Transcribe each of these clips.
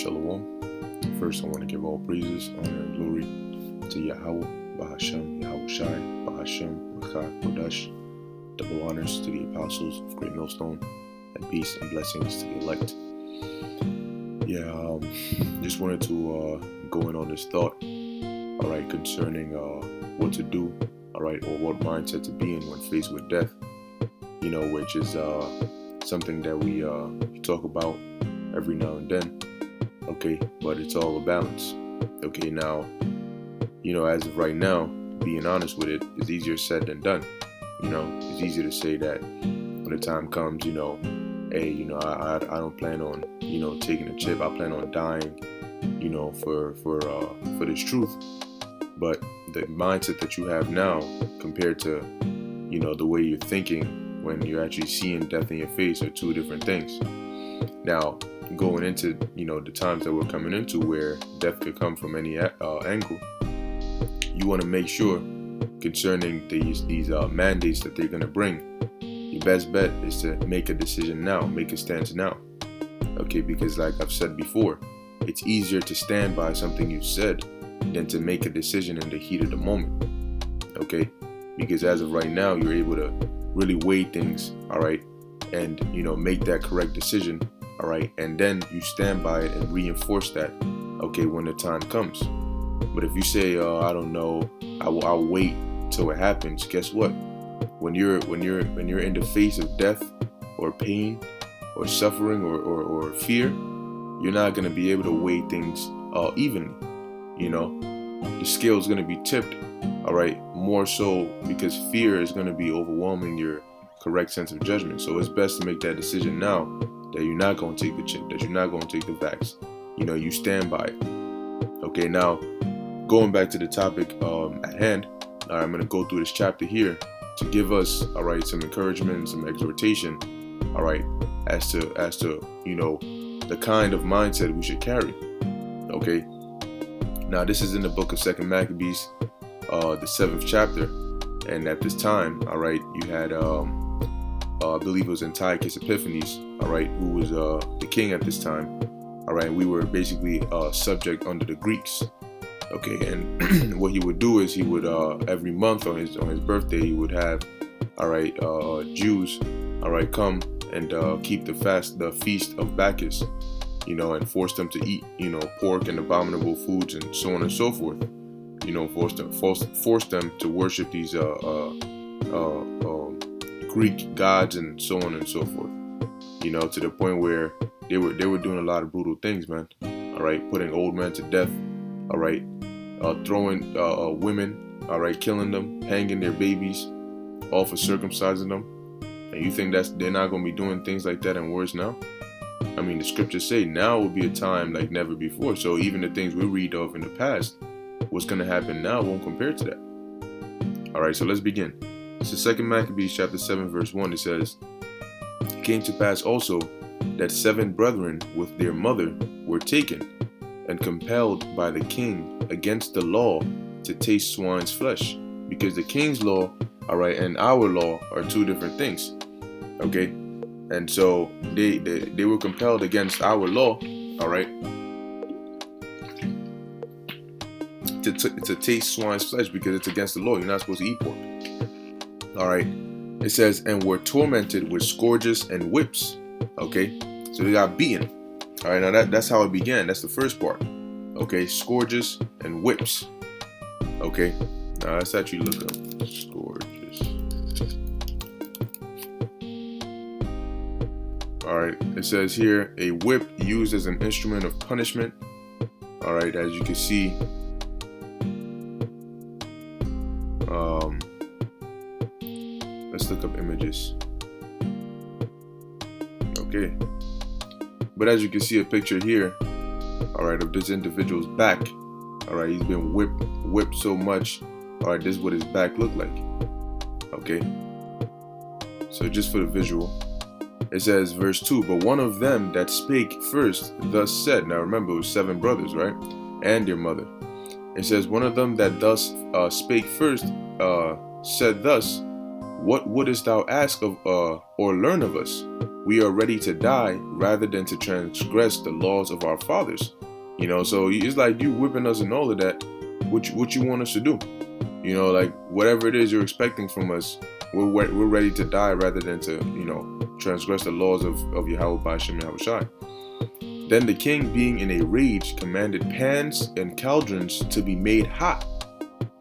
Shalom. First, I want to give all praises, honor, and glory to Yahweh, Bahashem, Yahushai, Bahashem, Rachah, Kodash. Double honors to the apostles of Great Millstone, and peace and blessings to the elect. Just wanted to go in on this thought, concerning what to do, or what mindset to be in when faced with death, which is something that we talk about every now and then, but it's all a balance. Now, as of right now, being honest with it is easier said than done. It's easier to say that when the time comes, hey, I don't plan on, taking a chip. I plan on dying, for this truth. But the mindset that you have now compared to, the way you're thinking when you're actually seeing death in your face are two different things. Now, going into, the times that we're coming into where death could come from any angle, you want to make sure concerning these mandates that they're going to bring, your best bet is to make a decision now, make a stance now. Because like I've said before, it's easier to stand by something you've said than to make a decision in the heat of the moment. Because as of right now, you're able to really weigh things, and make that correct decision, and then you stand by it and reinforce that, when the time comes. But if you say, I don't know, I'll wait till it happens, guess what? When you're in the face of death or pain or suffering or fear, you're not going to be able to weigh things evenly. The scale is going to be tipped, more so because fear is going to be overwhelming your correct sense of judgment. So it's best to make that decision now that you're not going to take the chip, that you're not going to take the vax. You stand by it. Now, going back to the topic at hand, I'm going to go through this chapter here to give us, some encouragement and some exhortation, as to the kind of mindset we should carry. Now, this is in the book of 2 Maccabees, the 7th chapter, and at this time, you had, I believe it was Antiochus Epiphanes, who was the king at this time. We were basically subject under the Greeks. And what he would do is he would every month on his birthday he would have Jews come and keep the feast of Bacchus, and force them to eat pork and abominable foods and so on and so forth. Force them to worship these Greek gods and so on and so forth. To the point where they were doing a lot of brutal things, man. Putting old men to death. Throwing women, killing them, hanging their babies, all for circumcising them. And you think they're not going to be doing things like that and worse now? The scriptures say now will be a time like never before. So even the things we read of in the past, what's going to happen now won't compare to that. So let's begin. This is 2 Maccabees chapter 7 verse 1. It says, "It came to pass also that 7 brethren with their mother were taken and compelled by the king against the law to taste swine's flesh," because the king's law, and our law are two different things. And so they were compelled against our law, to taste swine's flesh because it's against the law. You're not supposed to eat pork. It says, "and were tormented with scourges and whips." So they got beaten. Now that's how it began. That's the first part. Scourges and whips. Now let's actually look up scourges. It says here, a whip used as an instrument of punishment. As you can see, let's look up images. But as you can see a picture here, of this individual's back. He's been whipped so much. This is what his back looked like. So just for the visual, it says verse 2, "But one of them that spake first thus said," now remember it was 7 brothers, and their mother. It says, "One of them that thus spake first said thus, What wouldest thou ask of or learn of us? we are ready to die rather than to transgress the laws of our fathers. So it's like you whipping us and all of that. What you want us to do? Like whatever it is you're expecting from us, we're ready to die rather than to, transgress the laws of Yahweh Ba'ashem Yahushai. Then the king, being in a rage, commanded pans and cauldrons to be made hot.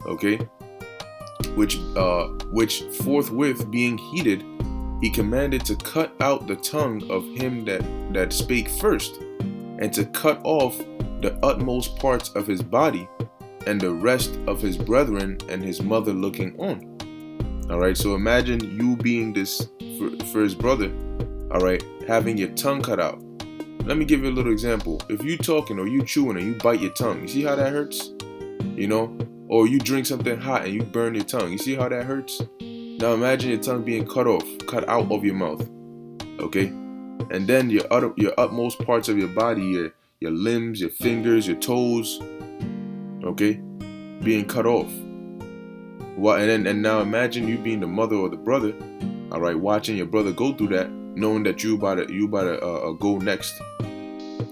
Okay, which forthwith being heated, he commanded to cut out the tongue of him that spake first, and to cut off the utmost parts of his body, and the rest of his brethren and his mother looking on. All right, so imagine you being this first brother, all right, having your tongue cut out. Let me give you a little example. If you talking or you chewing and you bite your tongue, you see how that hurts? Or you drink something hot and you burn your tongue. You see how that hurts? Now imagine your tongue being cut out of your mouth. Okay? And then your utmost parts of your body, your limbs, your fingers, your toes, okay, being cut off. Well, and now imagine you being the mother or the brother, all right, watching your brother go through that, knowing that you about to go next.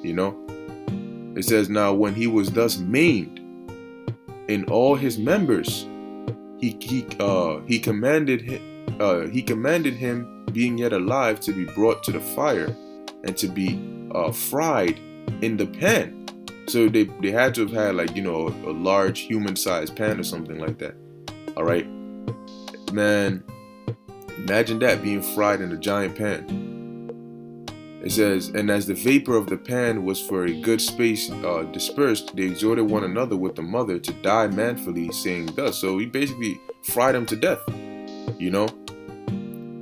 It says, now when he was thus maimed in all his members, he commanded him, being yet alive, to be brought to the fire and to be fried in the pan. So they had to have had like, a large human-sized pan or something like that. All right, man, imagine that being fried in a giant pan. It says, and as the vapor of the pan was for a good space dispersed, they exhorted one another with the mother to die manfully, saying thus. So he basically fried them to death.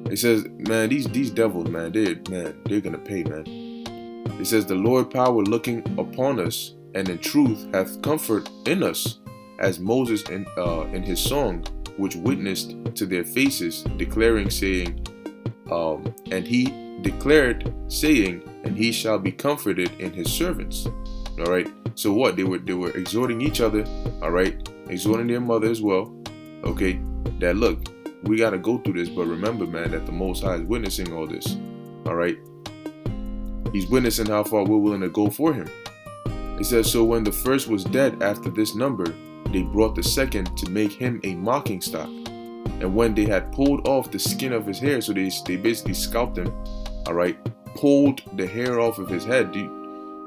It says, man, these devils, man, they're gonna pay, man. It says, the Lord power looking upon us, and in truth hath comfort in us, as Moses in his song, which witnessed to their faces, declaring, saying, and he declared, saying, and he shall be comforted in his servants. All right. So what? They were exhorting each other. All right, exhorting their mother as well. Okay, that look, we got to go through this, but remember, man, that the Most High is witnessing all this. All right, he's witnessing how far we're willing to go for him. It says, so when the first was dead after this number, they brought the second to make him a mocking stock. And when they had pulled off the skin of his hair, so they basically scalped him, all right, pulled the hair off of his head.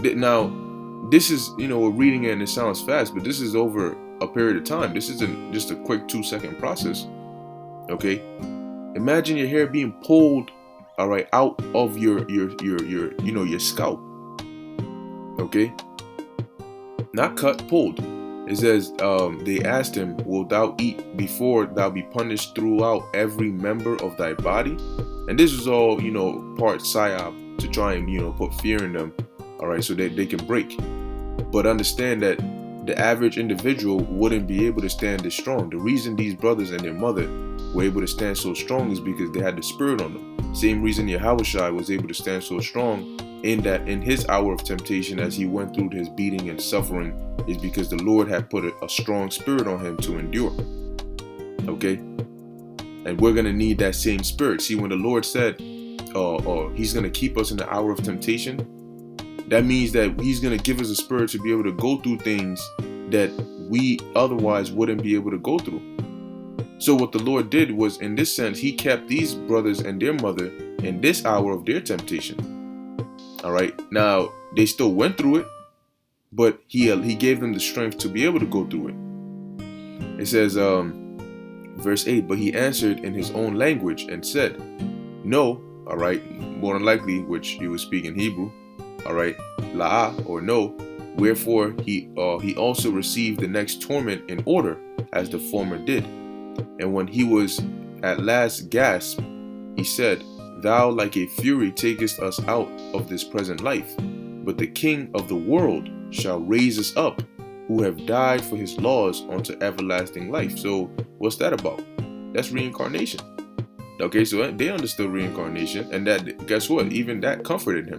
Now, this is, we're reading it and it sounds fast, but this is over a period of time. This isn't just a quick 2-second process. Okay, imagine your hair being pulled, all right, out of your scalp. Okay, not cut, pulled. It says, they asked him, wilt thou eat before thou be punished throughout every member of thy body? And this is all, part psyop to try and, put fear in them, all right, so that they can break. But understand that the average individual wouldn't be able to stand this strong. The reason these brothers and their mother were able to stand so strong is because they had the spirit on them. Same reason Yahushua was able to stand so strong in his hour of temptation as he went through his beating and suffering is because the Lord had put a strong spirit on him to endure. Okay? And we're going to need that same spirit. See, when the Lord said he's going to keep us in the hour of temptation, that means that he's going to give us a spirit to be able to go through things that we otherwise wouldn't be able to go through. So what the Lord did was, in this sense, he kept these brothers and their mother in this hour of their temptation. All right. Now, they still went through it, but he gave them the strength to be able to go through it. It says, verse 8, but he answered in his own language and said, no, all right, more than likely, which he was speaking Hebrew, all right, la'ah, or no, wherefore he also received the next torment in order, as the former did. And when he was at last gasped, he said, thou like a fury takest us out of this present life, but the King of the world shall raise us up, who have died for his laws unto everlasting life. So what's that about? That's reincarnation. Okay, so they understood reincarnation, and that, guess what? Even that comforted him.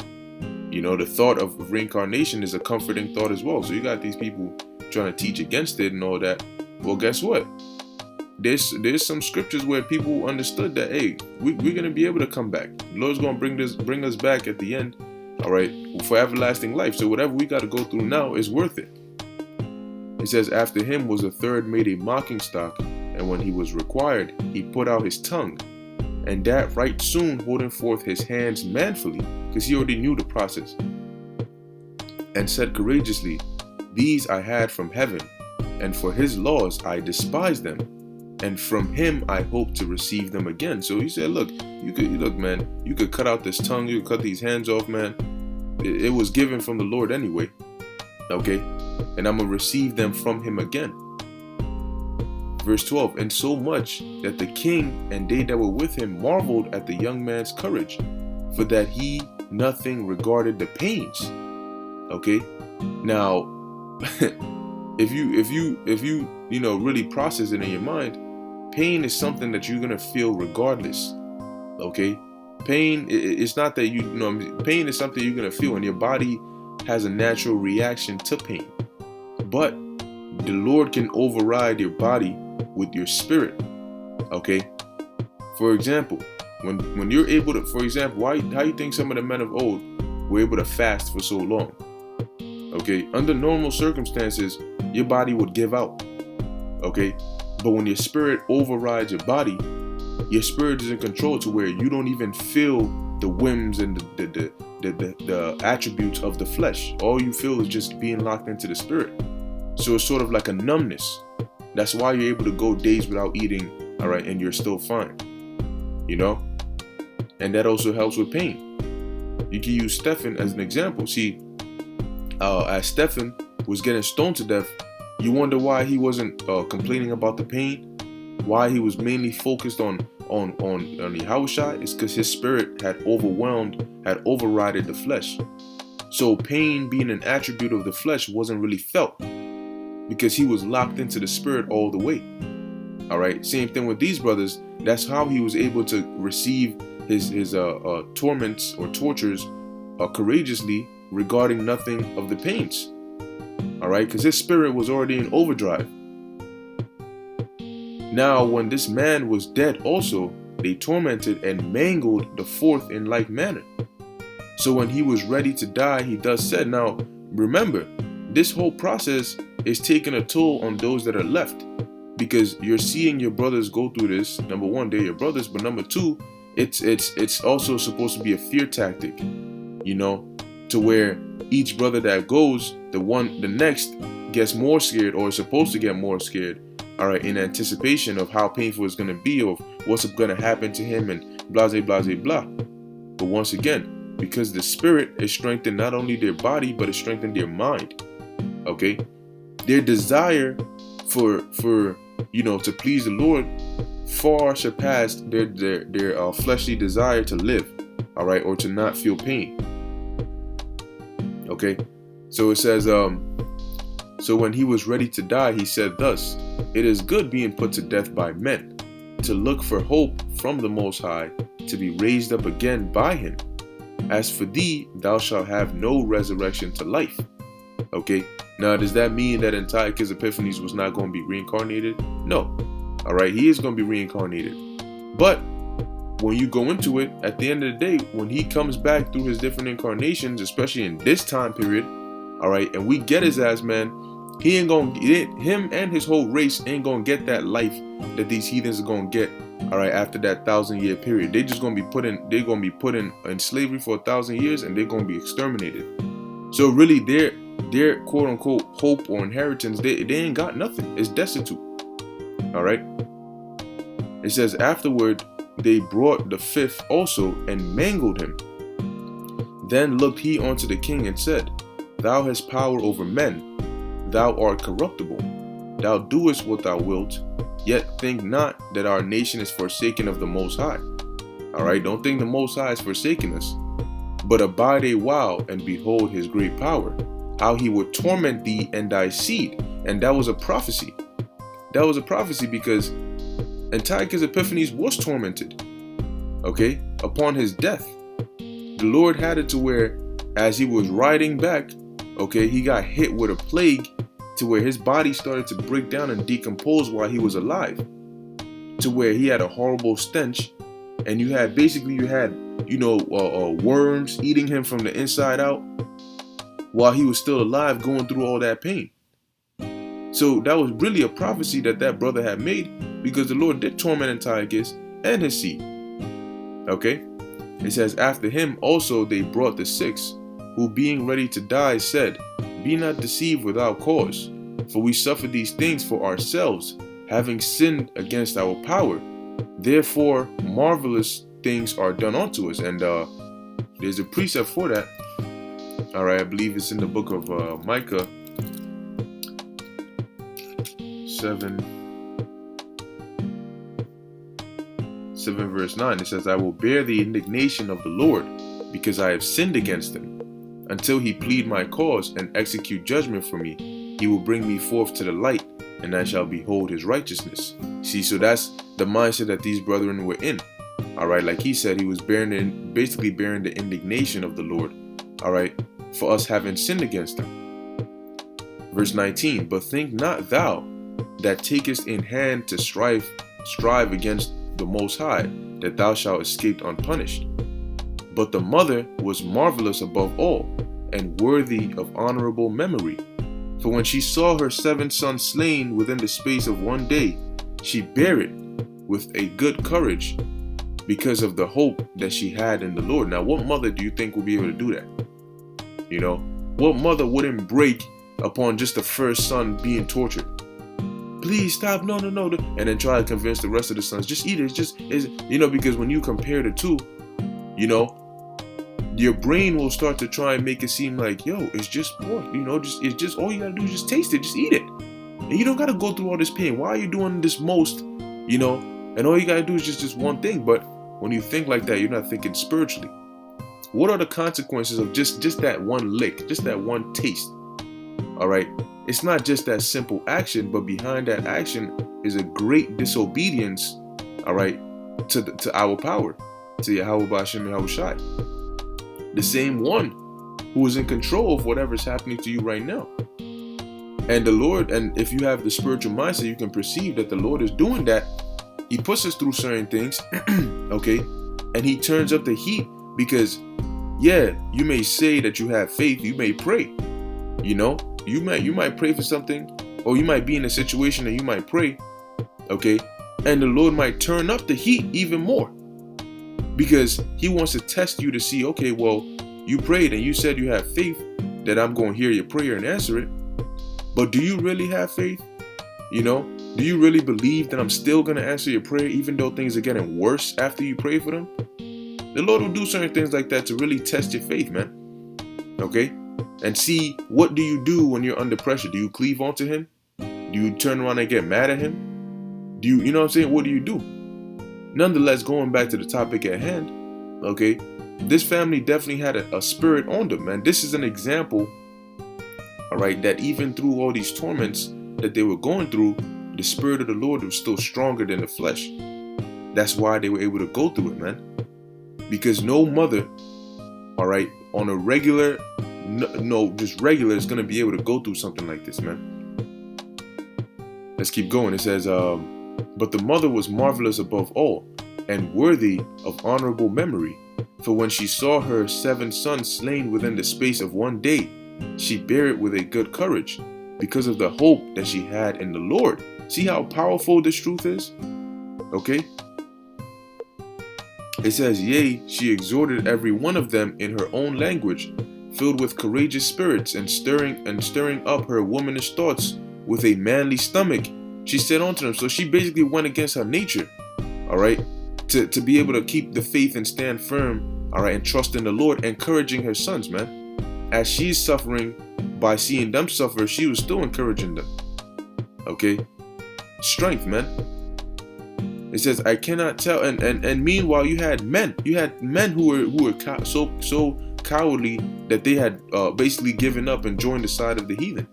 The thought of reincarnation is a comforting thought as well. So you got these people trying to teach against it and all that. Well, guess what? there's some scriptures where people understood that, hey, we're gonna be able to come back. The Lord's gonna bring us back at the end, all right, for everlasting life. So whatever we got to go through now is worth it. It says, after him was a third made a mocking stock, and when he was required, he put out his tongue, and that right soon, holding forth his hands manfully, because he already knew the process, and said courageously, these I had from heaven, and for his laws I despised them, and from him I hope to receive them again. So he said, look, man, you could cut out this tongue, you could cut these hands off, man. It was given from the Lord anyway, okay? And I'm going to receive them from him again. Verse 12, and so much that the king and they that were with him marveled at the young man's courage, for that he nothing regarded the pains. Okay, now if you really process it in your mind, pain is something that you're gonna feel regardless. Okay, pain, it's not that pain is something you're gonna feel, and your body has a natural reaction to pain. But the Lord can override your body with your spirit. Okay, for example, when you're able to, for example, how you think some of the men of old were able to fast for so long? Okay, under normal circumstances, your body would give out. Okay, but when your spirit overrides your body, your spirit is in control to where you don't even feel the whims and the attributes of the flesh. All you feel is just being locked into the spirit. So it's sort of like a numbness. That's why you're able to go days without eating, all right, and you're still fine, and that also helps with pain. You can use Stephen as an example. See, as Stephen was getting stoned to death, you wonder why he wasn't complaining about the pain, why he was mainly focused on Yahushua. It's because his spirit had overridden the flesh. So pain, being an attribute of the flesh, wasn't really felt, because he was locked into the spirit all the way. All right, same thing with these brothers. That's how he was able to receive his torments or tortures courageously, regarding nothing of the pains. All right, because his spirit was already in overdrive. Now, when this man was dead also, they tormented and mangled the fourth in like manner. So when he was ready to die, he thus said. Now, remember, this whole process is taking a toll on those that are left, because you're seeing your brothers go through this. Number one, they're your brothers, but number two, it's also supposed to be a fear tactic, to where each brother that goes, the next gets more scared, or is supposed to get more scared, all right, in anticipation of how painful it's going to be, or what's going to happen to him, and blah, blah, blah, blah. But once again, because the spirit is strengthened not only their body, but it strengthened their mind. Okay, their desire for to please the Lord far surpassed their fleshly desire to live, all right, or to not feel pain. Okay, so it says, so when he was ready to die, he said thus, it is good being put to death by men, to look for hope from the Most High, to be raised up again by him. As for thee, thou shalt have no resurrection to life. Okay, now does that mean that Antiochus Epiphanes was not going to be reincarnated? No. All right, he is going to be reincarnated. But when you go into it, at the end of the day, when he comes back through his different incarnations, especially in this time period, all right, and we get his ass, man, he ain't going to get him, and his whole race ain't going to get that life that these heathens are going to get. All right, after that 1,000-year period, they're just going to be put in slavery for 1,000 years, and they're going to be exterminated. So really, their quote unquote hope or inheritance, they ain't got nothing. It's destitute. All right. It says, afterward they brought the fifth also and mangled him. Then looked he unto the king and said, Thou hast power over men, thou art corruptible, thou doest what thou wilt, yet think not that our nation is forsaken of the Most High. All right, don't think the Most High is forsaking us, but abide a while and behold his great power, how he would torment thee and thy seed. And that was a prophecy. That was a prophecy, because Antiochus Epiphanes was tormented, okay, upon his death. The Lord had it to where, as he was riding back, okay, he got hit with a plague to where his body started to break down and decompose while he was alive. to where he had a horrible stench, and you had worms eating him from the inside out while he was still alive, going through all that pain. So that was really a prophecy that brother had made, because the Lord did torment Antiochus and his seed. Okay? It says, after him also they brought the 6, who being ready to die said, be not deceived without cause, for we suffer these things for ourselves, having sinned against our power. Therefore marvelous things are done unto us. And there's a precept for that. All right, I believe it's in the book of Micah 7 verse 9. It says, I will bear the indignation of the Lord, because I have sinned against him. Until he plead my cause and execute judgment for me, he will bring me forth to the light, and I shall behold his righteousness. See, so that's the mindset that these brethren were in. All right, like he said, he was basically bearing the indignation of the Lord, all right, for us having sinned against him. Verse 19, but think not thou that takest in hand to strive against the Most High, that thou shalt escape unpunished. But the mother was marvelous above all, and worthy of honorable memory. For when she saw her 7 sons slain within the space of one day, she bare it with a good courage, because of the hope that she had in the Lord. Now, what mother do you think will be able to do that? You know, what mother wouldn't break upon just the first son being tortured? Please stop, no, and then try to convince the rest of the sons, just eat it, because when you compare the two, your brain will start to try and make it seem like, yo, it's just pork, it's just all you gotta do is just taste it, just eat it. And you don't gotta go through all this pain. Why are you doing this most, and all you gotta do is just this one thing. But when you think like that, you're not thinking spiritually. What are the consequences of just that one lick, just that one taste? All right. It's not just that simple action, but behind that action is a great disobedience, all right, to our power, to Yahweh B'Hashem Yahushai, the same one who is in control of whatever's happening to you right now. And the Lord, and if you have the spiritual mindset, you can perceive that the Lord is doing that. He puts us through certain things, okay, and he turns up the heat, because, yeah, you may say that you have faith, you may pray, you might pray for something, or you might be in a situation and you might pray, okay, and the Lord might turn up the heat even more, because he wants to test you to see, okay, well, you prayed and you said you have faith that I'm going to hear your prayer and answer it, but do you really have faith? Do you really believe that I'm still going to answer your prayer even though things are getting worse after you pray for them? The Lord will do certain things like that to really test your faith, man. Okay? And see, what do you do when you're under pressure? Do you cleave onto him? Do you turn around and get mad at him? Do you know what I'm saying? What do you do? Nonetheless, going back to the topic at hand, okay, this family definitely had a spirit on them, man. This is an example, all right, that even through all these torments that they were going through, the spirit of the Lord was still stronger than the flesh. That's why they were able to go through it, man. Because no mother, all right, on a regular, just regular, is going to be able to go through something like this, man. Let's keep going. It says, but the mother was marvelous above all, and worthy of honorable memory. For when she saw her 7 sons slain within the space of one day, she bare it with a good courage, because of the hope that she had in the Lord. See how powerful this truth is? Okay? It says, yea, she exhorted every one of them in her own language, filled with courageous spirits, and stirring up her womanish thoughts with a manly stomach. She said unto them, so she basically went against her nature, all right, to be able to keep the faith and stand firm, all right, and trust in the Lord, encouraging her sons, man. As she's suffering by seeing them suffer, she was still encouraging them. Okay? Strength, man. It says, I cannot tell, and meanwhile you had men who were so cowardly that they had basically given up and joined the side of the heathen.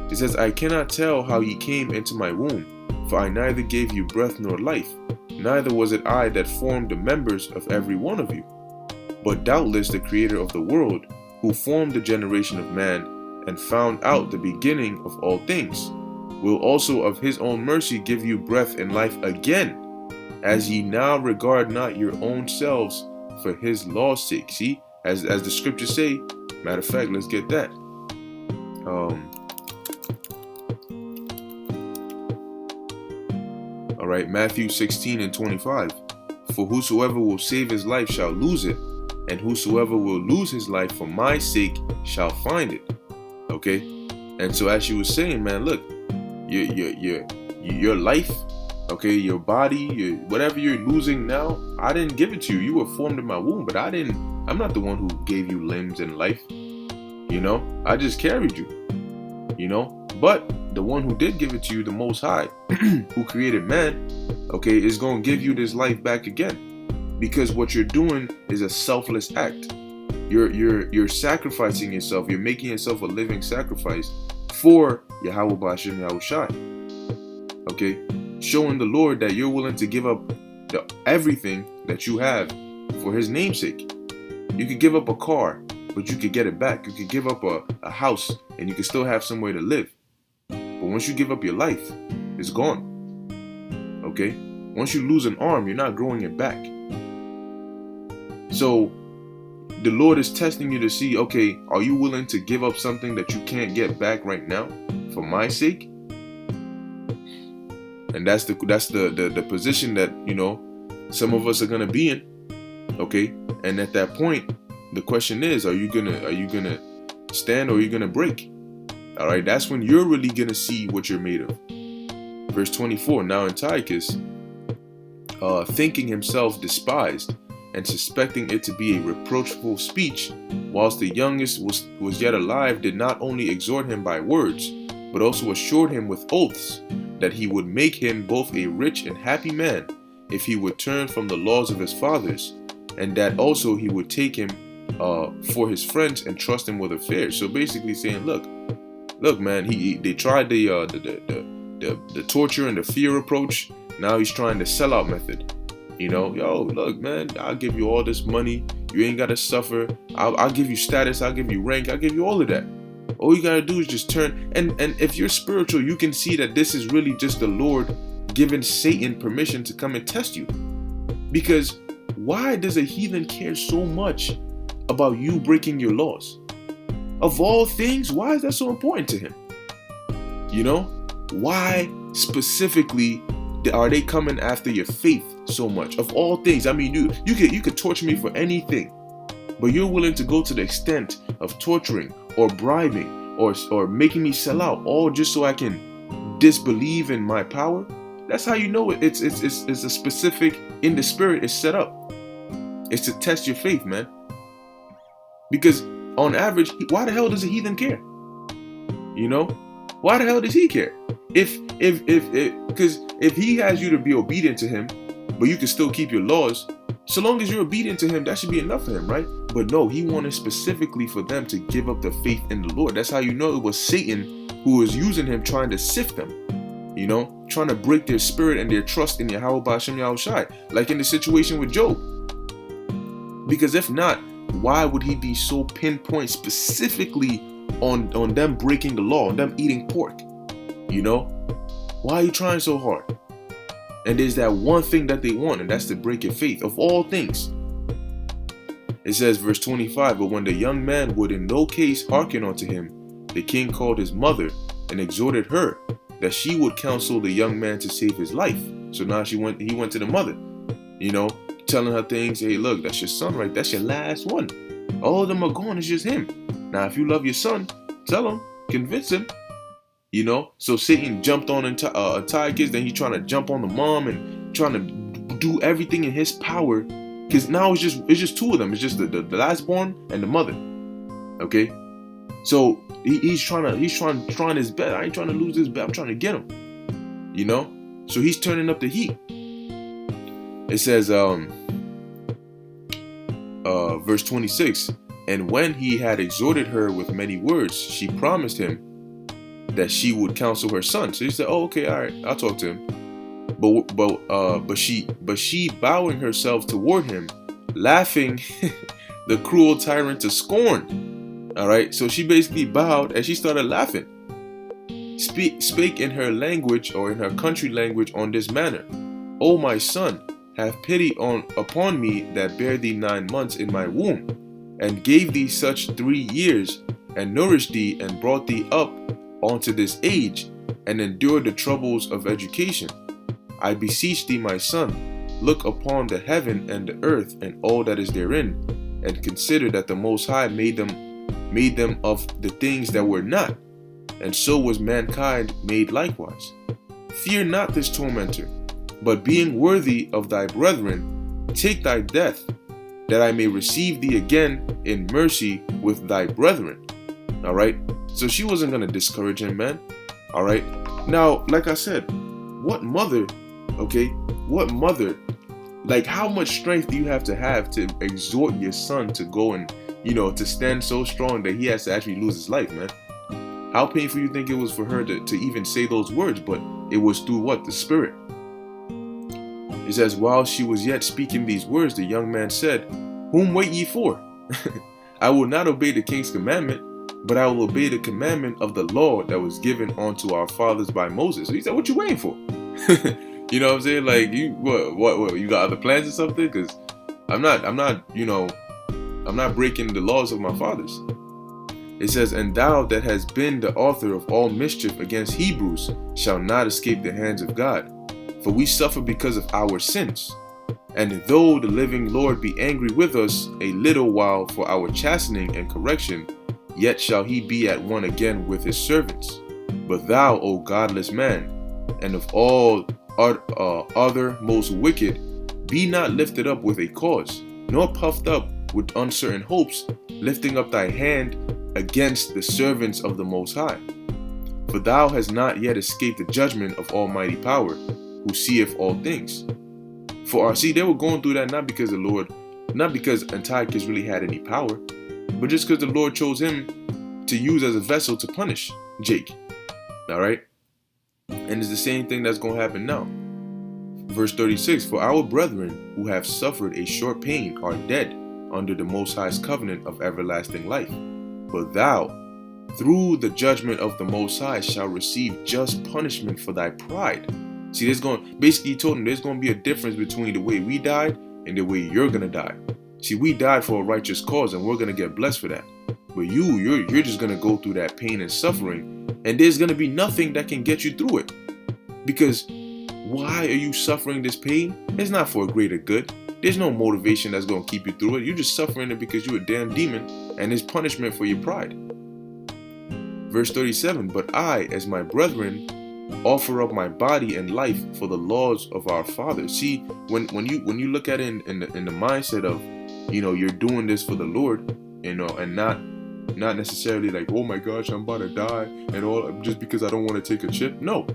It says, I cannot tell how ye came into my womb, for I neither gave you breath nor life, neither was it I that formed the members of every one of you, but doubtless the Creator of the world, who formed the generation of man, and found out the beginning of all things. will also of his own mercy give you breath and life again, as ye now regard not your own selves for his law's sake. See, as the scriptures say, matter of fact, let's get that. All right, Matthew 16:25. For whosoever will save his life shall lose it, and whosoever will lose his life for my sake shall find it. Okay, and so as you were saying, man, look, your life, okay, your body, whatever you're losing now, I didn't give it to you. You were formed in my womb, but I'm not the one who gave you limbs and life. You know, I just carried you. You know, but the one who did give it to you, the Most High, who created man, okay, is going to give you this life back again, because what you're doing is a selfless act. You're sacrificing yourself. You're making yourself a living sacrifice for Yahweh B'Hashem Yahushai. Okay, showing the Lord that you're willing to give up everything that you have for His namesake. You could give up a car, but you could get it back. You could give up a house, and you could still have somewhere to live. But once you give up your life, it's gone. Okay? Once you lose an arm, you're not growing it back. So the Lord is testing you to see, okay, are you willing to give up something that you can't get back right now for my sake? And that's the position that, you know, some of us are gonna be in. Okay? And at that point, the question is, are you gonna stand or are you gonna break? All right, that's when you're really gonna see what you're made of. Verse 24. Now Antiochus, thinking himself despised and suspecting it to be a reproachful speech, whilst the youngest was yet alive, did not only exhort him by words, but also assured him with oaths that he would make him both a rich and happy man if he would turn from the laws of his fathers, and that also he would take him for his friends and trust him with affairs. So basically saying, look, man, they tried the torture and the fear approach. Now he's trying the sellout method. You know, yo, look, man, I'll give you all this money. You ain't got to suffer. I'll give you status. I'll give you rank. I'll give you all of that. All you got to do is just turn. And if you're spiritual, you can see that this is really just the Lord giving Satan permission to come and test you. Because why does a heathen care so much about you breaking your laws? Of all things, why is that so important to him? You know, why specifically are they coming after your faith so much? Of all things, I mean, you could torture me for anything, but you're willing to go to the extent of torturing or bribing or making me sell out, all just so I can disbelieve in my power. That's how you know it's a specific, in the spirit, it's set up. It's to test your faith, man. Because on average, why the hell does a heathen care? You know, why the hell does he care? Because if he has you to be obedient to him, but you can still keep your laws, so long as you're obedient to him, that should be enough for him, right? But no, he wanted specifically for them to give up the faith in the Lord. That's how you know it was Satan who was using him, trying to sift them. You know, trying to break their spirit and their trust in Yahweh B'Hashem Yahushai, like in the situation with Job. Because if not, why would he be so pinpoint specifically on them breaking the law, on them eating pork? You know, why are you trying so hard? And there's that one thing that they want, and that's to break your faith of all things. It says, verse 25, but when the young man would in no case hearken unto him, the king called his mother and exhorted her that she would counsel the young man to save his life. So now he went to the mother, you know, telling her things. Hey, look, that's your son, right? That's your last one. All of them are gone. It's just him. Now, if you love your son, tell him, convince him. You know, so Satan jumped on Antiochus, then he's trying to jump on the mom and trying to do everything in his power, because now it's just two of them. It's just the last born and the mother. Okay, so he's trying his best. I ain't trying to lose this bet. I'm trying to get him. You know, so he's turning up the heat. It says, verse 26, and when he had exhorted her with many words, she promised him that she would counsel her son. So he said, oh, okay, all right, I'll talk to him. But she bowing herself toward him, laughing the cruel tyrant to scorn. All right, so she basically bowed and she started laughing. spake in her language, or in her country language, on this manner: O my son, have pity upon me that bare thee 9 months in my womb, and gave thee such 3 years, and nourished thee, and brought thee up unto this age, and endured the troubles of education. I beseech thee, my son, look upon the heaven and the earth and all that is therein, and consider that the Most High made them of the things that were not, and so was mankind made likewise. Fear not this tormentor, but being worthy of thy brethren, take thy death, that I may receive thee again in mercy with thy brethren. All right. So she wasn't going to discourage him, man. All right. Now, like I said, what mother, okay, what mother, like, how much strength do you have to exhort your son to go and, to stand so strong that he has to actually lose his life, man? How painful you think it was for her to even say those words? But it was through what? The Spirit. It says, while she was yet speaking these words, the young man said, Whom wait ye for? I will not obey the king's commandment, but I will obey the commandment of the law that was given unto our fathers by Moses. So he said, what you waiting for? You know what I'm saying? Like, you what you got other plans or something? Because I'm not breaking the laws of my fathers. It says, and thou that hast been the author of all mischief against Hebrews shall not escape the hands of God. For we suffer because of our sins. And though the living Lord be angry with us a little while for our chastening and correction, yet shall he be at one again with his servants. But thou, O godless man, and of all other most wicked, be not lifted up with a cause, nor puffed up with uncertain hopes, lifting up thy hand against the servants of the Most High. For thou hast not yet escaped the judgment of Almighty Power, who seeth all things. They were going through that not because Antiochus really had any power, but just because the Lord chose him to use as a vessel to punish Jake. All right? And it's the same thing that's going to happen now. Verse 36, for our brethren who have suffered a short pain are dead under the Most High's covenant of everlasting life. But thou, through the judgment of the Most High, shall receive just punishment for thy pride. See, basically he told him there's going to be a difference between the way we died and the way you're going to die. See, we died for a righteous cause and we're going to get blessed for that. But you're just going to go through that pain and suffering, and there's going to be nothing that can get you through it. Because why are you suffering this pain? It's not for a greater good. There's no motivation that's going to keep you through it. You're just suffering it because you're a damn demon, and it's punishment for your pride. Verse 37, but I, as my brethren, offer up my body and life for the laws of our fathers. See, when you look at it in the mindset of, you're doing this for the Lord, and not necessarily like, oh my gosh, I'm about to die and all just because I don't want to take a chip. No.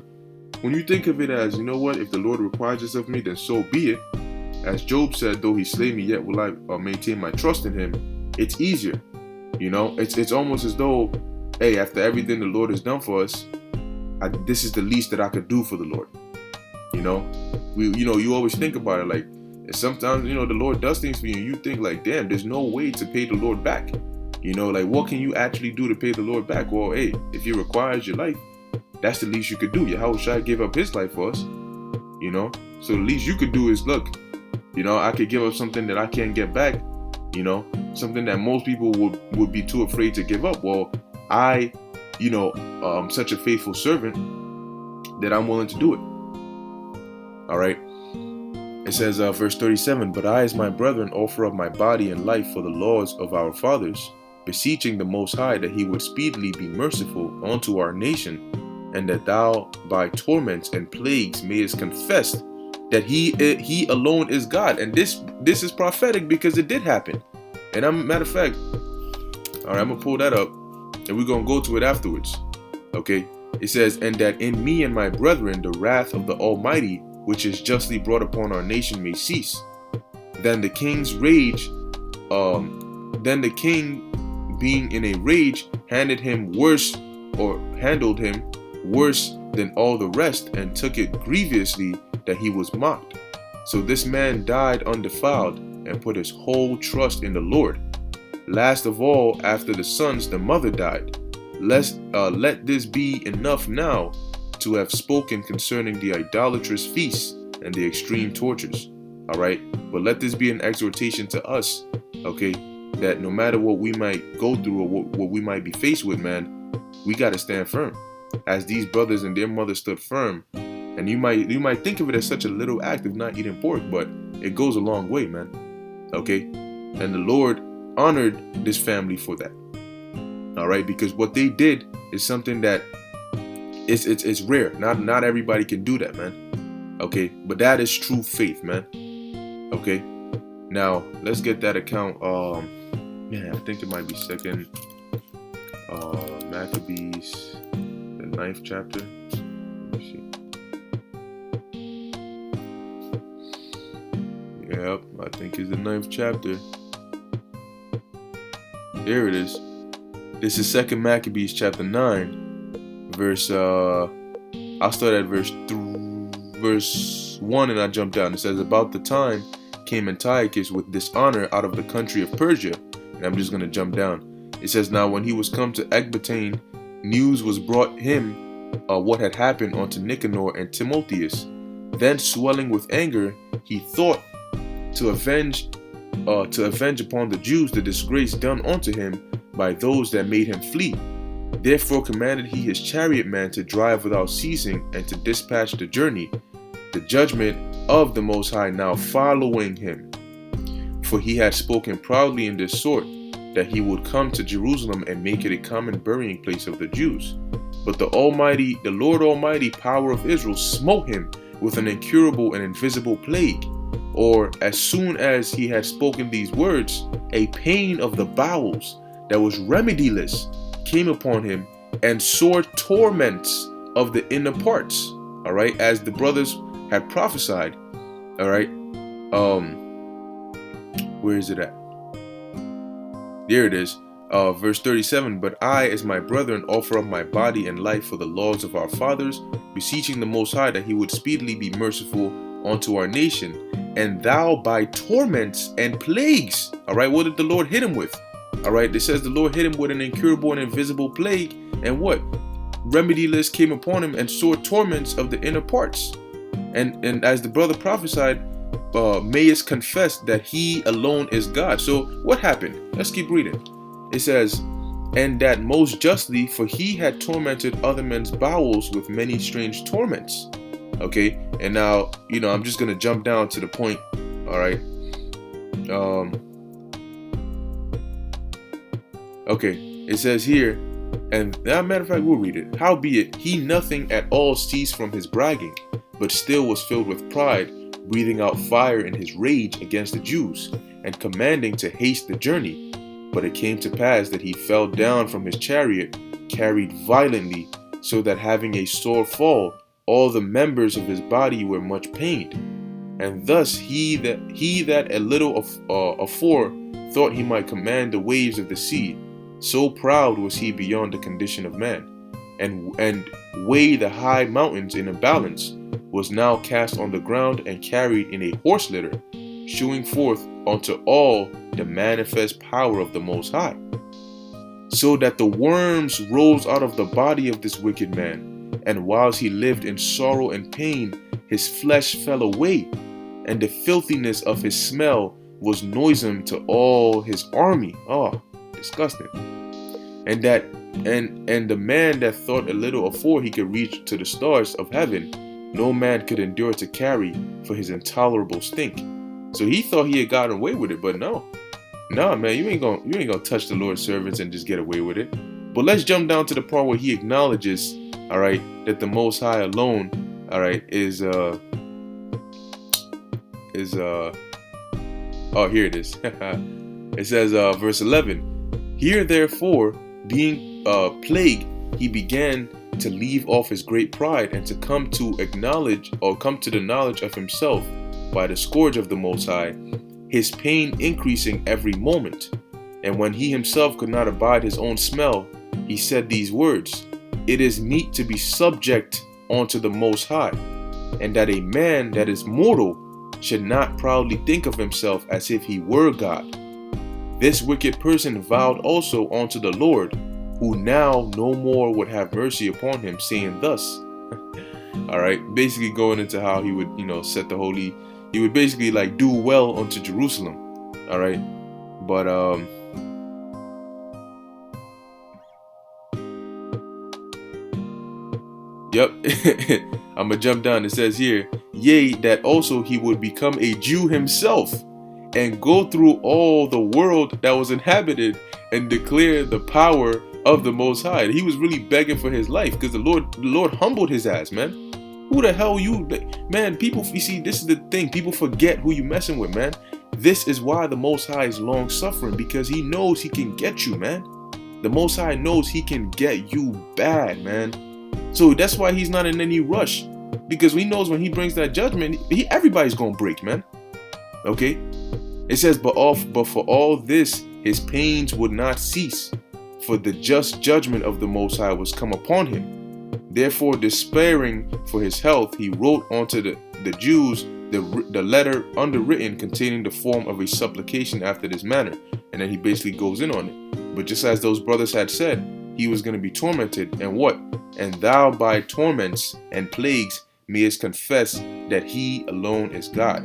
When you think of it as, you know what, if the Lord requires this of me, then so be it. As Job said, though he slay me, yet will I maintain my trust in him. It's easier. It's almost as though, hey, after everything the Lord has done for us, this is the least that I could do for the Lord. You always think about it like, sometimes, the Lord does things for you and you think like, damn, there's no way to pay the Lord back. Like, what can you actually do to pay the Lord back? Well, hey, if he requires your life, that's the least you could do. Yahweh Shai gave up his life for us, so the least you could do is, look, I could give up something that I can't get back, something that most people would be too afraid to give up. Well, I, such a faithful servant that I'm willing to do it. All right. It says, verse 37, but I, as my brethren, offer up my body and life for the laws of our fathers, beseeching the Most High that he would speedily be merciful unto our nation, and that thou by torments and plagues mayest confess that he alone is God. And this is prophetic because it did happen. And matter of fact, all right, I'm gonna pull that up and we're gonna go to it afterwards. Okay, it says, and that in me and my brethren the wrath of the Almighty, which is justly brought upon our nation, may cease. Then the king being in a rage handled him worse than all the rest, and took it grievously that he was mocked. So this man died undefiled, and put his whole trust in the Lord. Last of all, after the sons, the mother died, let this be enough now to have spoken concerning the idolatrous feasts and the extreme tortures. All right, but let this be an exhortation to us, okay, that no matter what we might go through or what we might be faced with, man, we got to stand firm, as these brothers and their mother stood firm. And you might think of it as such a little act of not eating pork, but it goes a long way, man. Okay, and the Lord honored this family for that. All right, because what they did is something that it's rare. Not everybody can do that, man. Okay, but that is true faith, man. Okay, now let's get that account. I think it might be second Maccabees, the 9th chapter. Let me see. Yep, I think it's the 9th chapter. Here it is. This is second Maccabees chapter 9, verse. I'll start at verse 1 and I jump down. It says, about the time came Antiochus with dishonor out of the country of Persia. And I'm just going to jump down. It says, now when he was come to Ecbatane, news was brought him what had happened unto Nicanor and Timotheus. Then swelling with anger, he thought to avenge upon the Jews the disgrace done unto him by those that made him flee. Therefore commanded he his chariot man to drive without ceasing and to dispatch the journey, the judgment of the Most High now following him. For he had spoken proudly in this sort, that he would come to Jerusalem and make it a common burying place of the Jews. But the Lord Almighty power of Israel smote him with an incurable and invisible plague. Or as soon as he had spoken these words, a pain of the bowels that was remediless came upon him, and sore torments of the inner parts. All right, as the brothers had prophesied. All right, where is it at? There it is. Verse 37, but I, as my brethren, offer up my body and life for the laws of our fathers, beseeching the Most High that he would speedily be merciful unto our nation. And thou by torments and plagues. All right, what did the Lord hit him with? All right, it says the Lord hit him with an incurable and invisible plague. And what? Remediless came upon him, and sore torments of the inner parts. And as the brother prophesied, mayest confess that he alone is God. So what happened? Let's keep reading. It says, and that most justly, for he had tormented other men's bowels with many strange torments. Okay, and now, I'm just going to jump down to the point. All right. Okay, it says here, and matter of fact, we'll read it. Howbeit, he nothing at all ceased from his bragging, but still was filled with pride, breathing out fire in his rage against the Jews, and commanding to haste the journey. But it came to pass that he fell down from his chariot, carried violently, so that having a sore fall, all the members of his body were much pained. And thus he that a little afore thought he might command the waves of the sea, so proud was he beyond the condition of man, and weigh the high mountains in a balance, was now cast on the ground and carried in a horse litter, shewing forth unto all the manifest power of the Most High. So that the worms rose out of the body of this wicked man, and whilst he lived in sorrow and pain, his flesh fell away, and the filthiness of his smell was noisome to all his army. Oh, disgusting. And the man that thought a little afore he could reach to the stars of heaven, no man could endure to carry for his intolerable stink. So he thought he had gotten away with it, but no, man, you ain't gonna touch the Lord's servants and just get away with it. But let's jump down to the part where he acknowledges, all right, that the Most High alone, all right, is oh, here it is. It says, verse 11, here therefore, being plagued, he began to leave off his great pride and to come to the knowledge of himself by the scourge of the Most High, his pain increasing every moment. And when he himself could not abide his own smell, he said these words, it is meet to be subject unto the Most High, and that a man that is mortal should not proudly think of himself as if he were God. This wicked person vowed also unto the Lord, who now no more would have mercy upon him, saying thus. All right, basically going into how he would, set the holy, he would basically like do well unto Jerusalem. All right, but yep, I'm gonna jump down. It says here, yea, that also he would become a Jew himself, and go through all the world that was inhabited, and declare the power of the Most High. He was really begging for his life, because the Lord humbled his ass, man. Who the hell you, man? People, you see, this is the thing. People forget who you messing with, man. This is why the Most High is long suffering, because he knows he can get you, man. The Most High knows he can get you bad, man. So that's why he's not in any rush, because he knows when he brings that judgment, everybody's gonna break, man. Okay. It says, but for all this, his pains would not cease, for the just judgment of the Most High was come upon him. Therefore, despairing for his health, he wrote unto the Jews the letter underwritten, containing the form of a supplication after this manner. And then he basically goes in on it. But just as those brothers had said, he was going to be tormented, and what? And thou by torments and plagues mayest confess that he alone is God.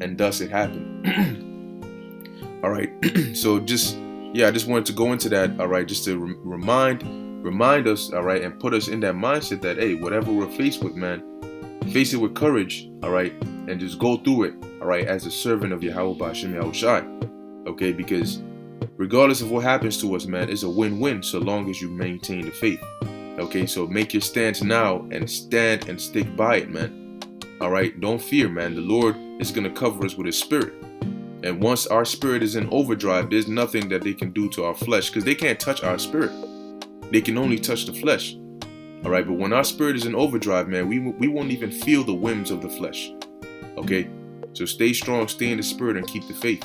And thus it happened. All right. So I just wanted to go into that. All right. Just to remind us. All right. And put us in that mindset that, hey, whatever we're faced with, man, face it with courage. All right. And just go through it. All right. As a servant of Yahweh Ba'Shem Yahushai. Okay. Because regardless of what happens to us, man, it's a win-win so long as you maintain the faith. Okay. So make your stance now and stand and stick by it, man. All right. Don't fear, man. The Lord is going to cover us with his spirit. And once our spirit is in overdrive, there's nothing that they can do to our flesh, because they can't touch our spirit. They can only touch the flesh. All right. But when our spirit is in overdrive, man, we won't even feel the whims of the flesh. Okay. So stay strong, stay in the spirit, and keep the faith.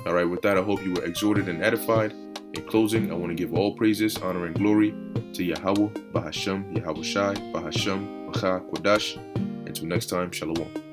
All right. With that, I hope you were exhorted and edified. In closing, I want to give all praises, honor, and glory to Yahweh, Bahashem, Yahushai, Bahashem, Bacha, Kodash. Until next time, Shalom.